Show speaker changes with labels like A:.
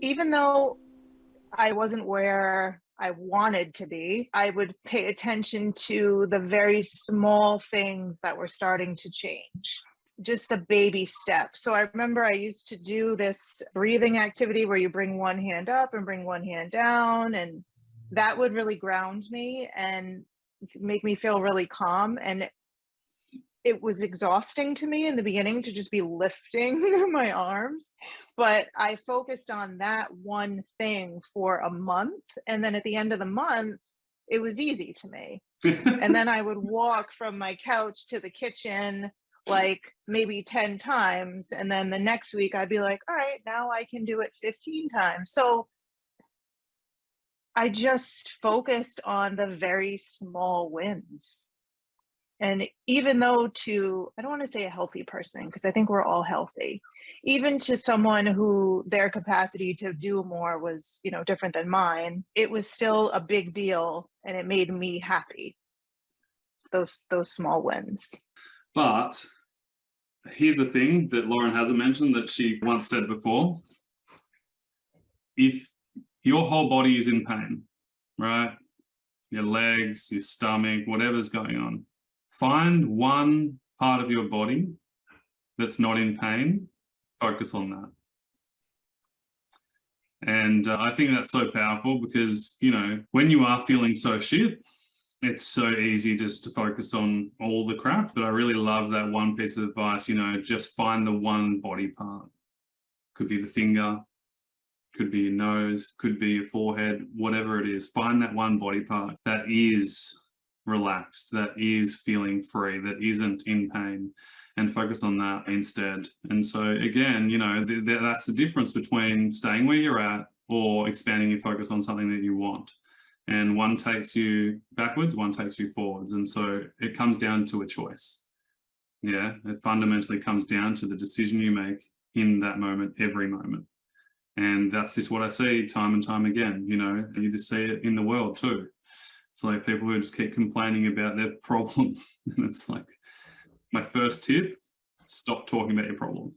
A: Even though I wasn't where I wanted to be, I would pay attention to the very small things that were starting to change, just the baby steps. So I remember I used to do this breathing activity where you bring one hand up and bring one hand down, and that would really ground me and make me feel really calm. And it was exhausting to me in the beginning to just be lifting my arms, but I focused on that one thing for a month, and then at the end of the month, it was easy to me. And then I would walk from my couch to the kitchen like maybe 10 times, and then the next week I'd be like, "All right, now I can do it 15 times." So I just focused on the very small wins. And even though to I don't wanna say a healthy person, because I think we're all healthy. Even to someone who their capacity to do more was, different than mine, it was still a big deal, and it made me happy, those small wins.
B: But here's the thing that Lauren hasn't mentioned that she once said before. If your whole body is in pain, right? Your legs, your stomach, whatever's going on, find one part of your body that's not in pain, focus on that. And I think that's so powerful because, when you are feeling so shit, it's so easy just to focus on all the crap. But I really love that one piece of advice, just find the one body part. Could be the finger, could be your nose, could be your forehead, whatever it is. Find that one body part that is relaxed, that is feeling free, that isn't in pain, and focus on that instead. And so again, that's the difference between staying where you're at or expanding your focus on something that you want. And one takes you backwards, one takes you forwards. And so it comes down to a choice. Yeah, it fundamentally comes down to the decision you make in that moment, every moment. And that's just what I see time and time again. You just see it in the world too. It's like people who just keep complaining about their problem. And it's like, my first tip, stop talking about your problem.